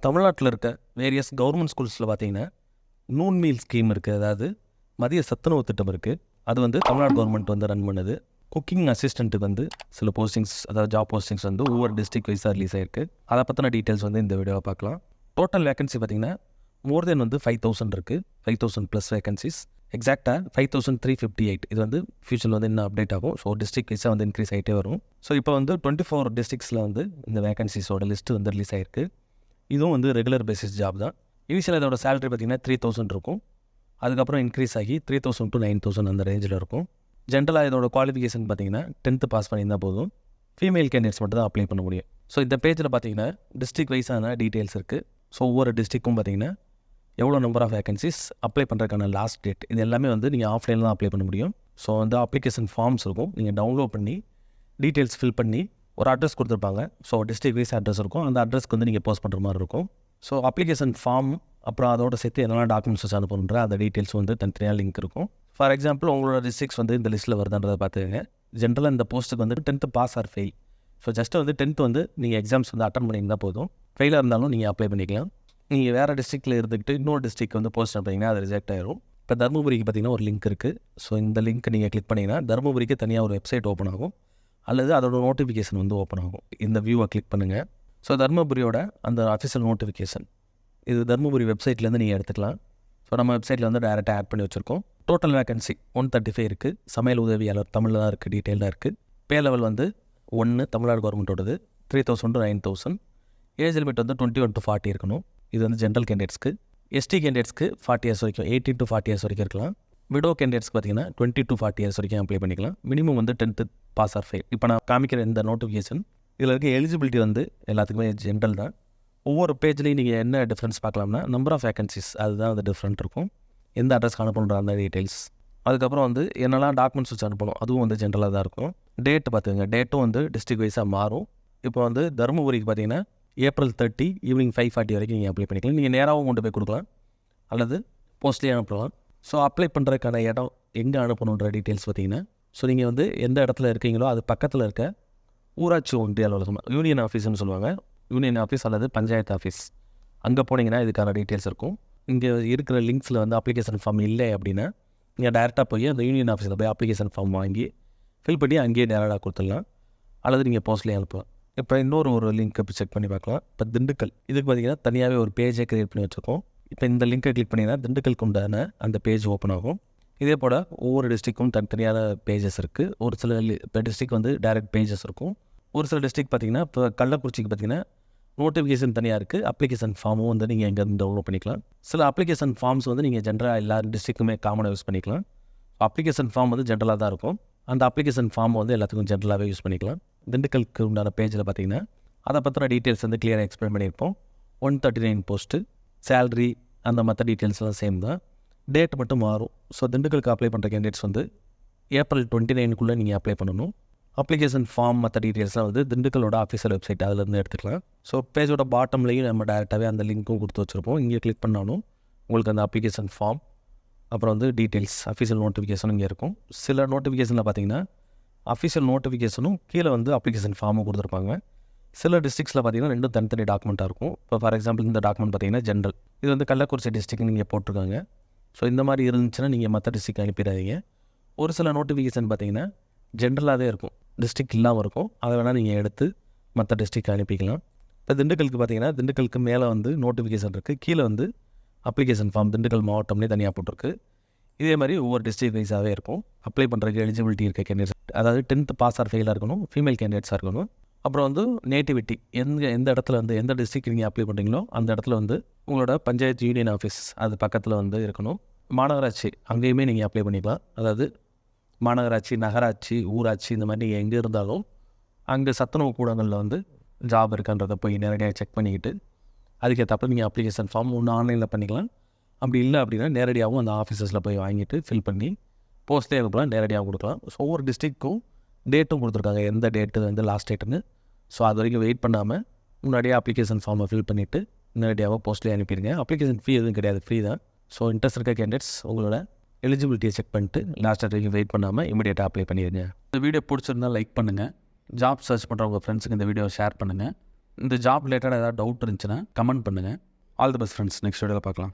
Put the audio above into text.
தமிழ்நாட்டில் இருக்க various government ஸ்கூல்ஸில் பார்த்தீங்கன்னா நூன் மீல் ஸ்கீம் இருக்குது. அதாவது மதிய சத்துணவு திட்டம் இருக்குது. அது வந்து தமிழ்நாடு கவர்மெண்ட் வந்து ரன் பண்ணுது. குக்கிங் அசிஸ்டண்ட்டுக்கு வந்து சில போஸ்டிங்ஸ், அதாவது ஜாப் போஸ்டிங்ஸ் வந்து ஒவ்வொரு டிஸ்ட்ரிக்ட் வைஸாக ரிலீஸ் ஆயிருக்கு. அதை பற்றின டீட்டெயில்ஸ் வந்து இந்த வீடியோவை பார்க்கலாம். டோட்டல் வேகன்சி பார்த்தீங்கன்னா மோர் தென் வந்து 5000 இருக்குது. 5000 ப்ளஸ் வேகன்சிஸ். எக்ஸாக்டாக 5358. இது வந்து ஃபியூச்சரில் வந்து இன்னும் அப்டேட் ஆகும். ஸோ டிஸ்ட்ரிக்ட் வைஸாக வந்து இன்க்ரீஸ் ஆகிட்டே வரும். ஸோ இப்போ வந்து 24 டிஸ்ட்ரிக்ஸில் வந்து இந்த வேகன்சிஸோட லிஸ்ட்டு வந்து ரிலீஸ் ஆகிருக்கு. இதுவும் வந்து ரெகுலர் பேசிஸ் ஜாப் தான். இனிஷியல் இதோட சேலரி பார்த்திங்கன்னா 3000 இருக்கும். அதுக்கப்புறம் இன்க்ரீஸ் ஆகி 3000 to 9000 அந்த ரேஞ்சில் இருக்கும். ஜென்ரலாக இதோட குவாலிஃபிகேஷன் பார்த்தீங்கன்னா 10th பாஸ் பண்ணியிருந்தால் போதும். ஃபீமேல் கேண்டிடேட்ஸ் மட்டும் தான் அப்ளை பண்ண முடியும். ஸோ இந்த பேஜில் பார்த்தீங்கன்னா டிஸ்ட்ரிக்ட் வைஸான டீட்டெயில்ஸ் இருக்குது. ஸோ ஒவ்வொரு டிஸ்ட்ரிக்கும் பார்த்தீங்கன்னா எவ்வளோ நம்பர் ஆஃப் வேகன்சிஸ், அப்ளை பண்ணுறதுக்கான லாஸ்ட் டேட், இது எல்லாமே வந்து நீங்கள் ஆஃப்லைனில் தான் அப்ளை பண்ண முடியும். ஸோ வந்து அப்ளிகேஷன் ஃபார்ம்ஸ் இருக்கும். நீங்கள் டவுன்லோட் பண்ணி டீட்டெயில்ஸ் ஃபில் பண்ணி ஒரு அட்ரஸ் கொடுத்துருப்பாங்க. ஸோ டிஸ்ட்ரிக்ட் வைஸ் அட்ரஸ் இருக்கும். அந்த அட்ரஸ்க்கு வந்து நீங்கள் போஸ்ட் பண்ணுற மாதிரி இருக்கும். ஸோ அப்ளிகேஷன் ஃபார்ம் அப்புறம் அதோட சேர்த்து என்னெல்லாம் டாக்குமெண்ட்ஸ் அனுப்பணுன்ற அந்த டீட்டெயில்ஸ் வந்து தனித்தனியாக லிங்க் இருக்கும். ஃபார் எக்ஸாம்பிள் உங்களோட டிஸ்ட்ரிக்ஸ் வந்து இந்த லிஸ்ட்டில் வருதுன்றதை பார்த்துக்கங்க. ஜென்ரலாக இந்த போஸ்ட்டுக்கு வந்து 10th pass or fail. So just வந்து 10th வந்து நீங்கள் எக்ஸாம்ஸ் வந்து அட்டன் பண்ணியிருந்தால் போதும். ஃபெயிலாக இருந்தாலும் நீங்கள் அப்ளை பண்ணிக்கலாம். நீங்கள் வேறு டிஸ்ட்ரிக்ட்டில் இருந்துக்கிட்டு இன்னொரு டிஸ்ட்ரிக்ட் வந்து போஸ்ட் அனுப்பிங்கன்னா அது ரிஜெக்ட் ஆயிரும். இப்போ தருமபுரிக்கு பார்த்தீங்கன்னா ஒரு லிங்க் இருக்குது. ஸோ இந்த லிங்க் நீங்கள் கிளிக் பண்ணிங்கன்னா தருமபுரிக்கு தனியாக ஒரு வெப்சைட் ஓப்பன் ஆகும், அல்லது அதோட நோட்டிஃபிகேஷன் வந்து ஓப்பன் ஆகும். இந்த வியூவை கிளிக் பண்ணுங்கள். ஸோ தருமபுரியோட அந்த அஃபிஷியல் நோட்டிஃபிகேஷன் இது தருமபுரி வெப்சைட்லேருந்து நீங்கள் எடுத்துக்கலாம். ஸோ நம்ம வெப்சைட்டில் வந்து டேரெக்டாக ஆட் பண்ணி வச்சுருக்கோம். டோட்டல் வேகன்சி 135 இருக்குது. சமையல் உதவியாளர் தமிழில் தான் இருக்குது, டீட்டெயிலாக இருக்குது. பே லெவல் வந்து 1 தமிழ்நாடு கவர்மெண்ட்டோடது 3000 to 9000. ஏஜ் லிமிட் வந்து 21 to 40 இருக்கணும். இது வந்து ஜென்ரல் கேண்டிடேட்ஸ்க்கு. எஸ்டி கேண்டிடேட்ஸ்க்கு 40 இயர்ஸ் வரைக்கும், 18 to 40 இயர்ஸ் வரைக்கும் இருக்கலாம். விடோ கேண்டிடேட்ஸ்க்கு பார்த்தீங்கன்னா 20 to 40 இயர்ஸ் வரைக்கும் அப்ளை பண்ணிக்கலாம். மினிமம் வந்து 10th பாஸ் ஆர் ஃபெயில். இப்போ நான் காமிக்கிற இந்த நோட்டிஃபிகேஷன் இதில் இருக்க எலிஜிபிலிட்டி வந்து எல்லாத்துக்குமே ஜென்ரல் தான். ஒவ்வொரு பேஜ்லேயும் நீங்கள் என்ன டிஃப்ரென்ஸ் பார்க்கலாம்னா நம்பர் ஆஃப் வேகன்சிஸ், அதுதான் வந்து டிஃப்ரெண்ட் இருக்கும். எந்த அட்ரஸ்க்கு அனுப்பணுன்ற அந்த டீட்டெயில்ஸ், அதுக்கப்புறம் வந்து என்னெல்லாம் டாக்குமெண்ட்ஸ் வச்சு அனுப்பணும் அதுவும் வந்து ஜென்ரலாக தான் இருக்கும். டேட்டு பார்த்துங்க, டேட்டும் வந்து டிஸ்ட்ரிக்ட் வைஸாக மாறும். இப்போ வந்து தருமபுரிக்கு பார்த்தீங்கன்னா April 30 ஈவினிங் 5:40 வரைக்கும் நீங்கள் அப்ளை பண்ணிக்கலாம். நீங்கள் நேராகவும் கொண்டு போய் கொடுக்கலாம், அல்லது போஸ்ட்லேயே அனுப்பலாம். ஸோ அப்ளை பண்ணுறதுக்கான இடம் எங்கே அனுப்பணுன்ற டீட்டெயில்ஸ் பார்த்தீங்கன்னா, ஸோ நீங்கள் வந்து எந்த இடத்துல இருக்கீங்களோ அது பக்கத்தில் இருக்க ஊராட்சி ஒன்றிய அலுவலகம், யூனியன் ஆஃபீஸ்னு சொல்லுவாங்க, யூனியன் ஆஃபீஸ் அல்லது பஞ்சாயத்து ஆஃபீஸ், அங்கே போனீங்கன்னா இதுக்கான டீட்டெயில்ஸ் இருக்கும். இங்கே இருக்கிற லிங்க்ஸில் வந்து அப்ளிகேஷன் ஃபார்ம் இல்லை அப்படின்னா நீங்கள் டேரெக்டாக போய் அந்த யூனியன் ஆஃபீஸில் போய் அப்ளிகேஷன் ஃபார்ம் வாங்கி ஃபில் பண்ணி அங்கேயே டேரெக்டாக கொடுத்துடலாம், அல்லது நீங்கள் போஸ்ட்லேயே அனுப்பலாம். இப்போ இன்னொரு லிங்க் இப்போ செக் பண்ணி பார்க்கலாம். இப்போ திண்டுக்கல், இதுக்கு பார்த்தீங்கன்னா தனியாகவே ஒரு பேஜை க்ரியேட் பண்ணி வச்சுருக்கோம். இப்போ இந்த லிங்கை கிளிக் பண்ணிங்கன்னா திண்டுக்கலுக்கு உண்டான அந்த பேஜ் ஓப்பன் ஆகும். இதே போல் ஒவ்வொரு டிஸ்ட்ரிக்கும் தனித்தனியான பேஜஸ் இருக்குது. ஒரு சில இப்போ டிஸ்ட்ரிக் வந்து டைரக்ட் பேஜஸ் இருக்கும். ஒரு சில டிஸ்ட்ரிக் பார்த்தீங்கன்னா இப்போ கள்ளக்குறிச்சிக்கு பார்த்தீங்கன்னா நோட்டிஃபிகேஷன் தனியாக இருக்குது, அப்ளிகேஷன் ஃபார்மும் வந்து நீங்கள் எங்கேருந்து டவுன்லோட் பண்ணிக்கலாம். சில அப்ளிகேஷன் ஃபார்ம்ஸ் வந்து நீங்கள் ஜென்ரலாக எல்லா டிஸ்ட்ரிக்குமே காமனாக யூஸ் பண்ணிக்கலாம். அப்ளிகேஷன் ஃபார்ம் வந்து ஜென்ரலாக தான் இருக்கும். அந்த அப்ளிகேஷன் ஃபார்ம் வந்து எல்லாத்துக்கும் ஜென்ரலாகவே யூஸ் பண்ணிக்கலாம். திண்டுக்கலுக்கு உண்டான பேஜில் பார்த்தீங்கன்னா அதை பற்றின டீட்டெயில்ஸ் வந்து கிளியராக எக்ஸ்பிளைன் பண்ணியிருப்போம். 139 போஸ்ட்டு, சேலரி, அந்த மற்ற டீட்டெயில்ஸ்லாம் சேம் தான். டேட் மட்டும் மாறும். ஸோ திண்டுக்கலுக்கு அப்ளை பண்ணுற கேண்டிடேட்ஸ் வந்து April 29 நீங்கள் அப்ளை பண்ணணும். அப்ளிகேஷன் ஃபார்ம் மற்ற டீட்டெயில்ஸ்லாம் வந்து திண்டுக்கலோட ஆஃபீஷியல் வெப்சைட் அதிலேருந்து எடுத்துக்கலாம். ஸோ பேஜோட பாட்டம்லேயும் நம்ம டேரெக்டாகவே அந்த லிங்க்கும் கொடுத்து வச்சுருப்போம். இங்கே கிளிக் பண்ணாலும் உங்களுக்கு அந்த அப்ளிகேஷன் ஃபார்ம் அப்புறம் வந்து டீட்டெயில்ஸ் அஃபீஷியல் நோட்டிஃபிகேஷன் இங்கே இருக்கும். சில நோட்டிஃபிகேஷனில் பார்த்தீங்கன்னா அஃபீஷியல் நோட்டிஃபிகேஷனும் கீழே வந்து அப்ளிகேஷன் ஃபார்மும் கொடுத்துருப்பாங்க. சில டிஸ்ட்ரிக்ஸில் பார்த்தீங்கன்னா ரெண்டும் தனித்தனி டாக்குமெண்ட்டாக இருக்கும். இப்போ ஃபார் எக்ஸாம்பிள் இந்த டாக்குமெண்ட் பார்த்தீங்கன்னா ஜென்ரல், இது வந்து கள்ளக்குறிச்சி டிஸ்ட்ரிக்ட் நீங்கள் போட்டிருக்காங்க. ஸோ இந்த மாதிரி இருந்துச்சுன்னா நீங்கள் மற்ற டிஸ்ட்ரிக்ட் அனுப்பிடாதீங்க. ஒரு சில நோட்டிஃபிகேஷன் பார்த்தீங்கன்னா ஜென்ரலாகவே இருக்கும், டிஸ்ட்ரிக்ட் இல்லாமல் இருக்கும். அதை வேணால் நீங்கள் எடுத்து மற்ற டிஸ்ட்ரிக்ட் அனுப்பிக்கலாம். இப்போ திண்டுக்கலுக்கு பார்த்தீங்கன்னா திண்டுக்கலுக்கு மேலே வந்து நோட்டிஃபிகேஷன் இருக்குது, கீழே வந்து அப்ளிகேஷன் ஃபார்ம் திண்டுக்கல் மாவட்டம்லேயே தனியாக போட்டிருக்கு. இதே மாதிரி ஒவ்வொரு டிஸ்ட்ரிக்ட் வைஸாகவே இருக்கும். அப்ளை பண்ணுறதுக்கு எலிஜிபிலிட்டி இருக்க கேண்டிடேட்ஸ், அதாவது 10th பாஸ் ஆர் ஃபெயிலாக இருக்கணும், ஃபீமேல் கேண்டிடேட்ஸாக இருக்கணும். அப்புறம் வந்து நேட்டிவிட்டி, எந்த இடத்துல வந்து எந்த டிஸ்ட்ரிக்ட் நீங்கள் அப்ளை பண்ணுறீங்களோ அந்த இடத்துல வந்து உங்களோட பஞ்சாயத்து யூனியன் ஆஃபீஸ் அது பக்கத்தில் வந்து இருக்கணும். மாநகராட்சி அங்கேயுமே நீங்கள் அப்ளை பண்ணிக்கலாம். அதாவது மாநகராட்சி, நகராட்சி, ஊராட்சி, இந்த மாதிரி நீங்கள் எங்கே இருந்தாலும் அங்கே சத்துணவு கூடங்களில் வந்து ஜாப் இருக்கான்றதை போய் நேரடியாக செக் பண்ணிக்கிட்டு அதுக்கேற்றப்ப நீங்கள் அப்ளிகேஷன் ஃபார்ம் ஒன்று ஆன்லைனில் பண்ணிக்கலாம். அப்படி இல்லை அப்படின்னா நேரடியாகவும் அந்த ஆஃபீஸஸில் போய் வாங்கிட்டு ஃபில் பண்ணி போஸ்ட்லேயே அனுப்பலாம், நேரடியாகவும் கொடுக்கலாம். ஸோ ஒவ்வொரு டிஸ்ட்ரிக்ட்க்கும் டேட்டும் கொடுத்துருக்காங்க, எந்த டேட்டு வந்து லாஸ்ட் டேட்டுன்னு. ஸோ அது வரைக்கும் வெயிட் பண்ணாமல் முன்னாடியே அப்ளிகேஷன் ஃபார்மை ஃபில் பண்ணிவிட்டு நேரடியாக போஸ்ட்லேயே அனுப்பிடுங்க. அப்ளிகேஷன் ஃபீ எதுவும் கிடையாது, ஃப்ரீ தான். ஸோ இன்ட்ரெஸ்ட் இருக்க கேண்டிடேட்ஸ் உங்களோட எலிஜிபிலிட்டியை செக் பண்ணிட்டு லாஸ்ட் டேட் வரைக்கும் வெயிட் பண்ணாமல் இமீடியட்டாக அப்ளை பண்ணிடுங்க. இந்த வீடியோ பிடிச்சிருந்தால் லைக் பண்ணுங்கள். ஜாப் சர்ச் பண்ணுற உங்கள் ஃப்ரெண்ட்ஸுக்கு இந்த வீடியோ ஷேர் பண்ணுங்கள். இந்த ஜாப் ரிலேட்டடாக ஏதாவது டவுட் இருந்துச்சுன்னா கமெண்ட் பண்ணுங்கள். All the best friends. Next வீடியோவில் பார்க்கலாம்.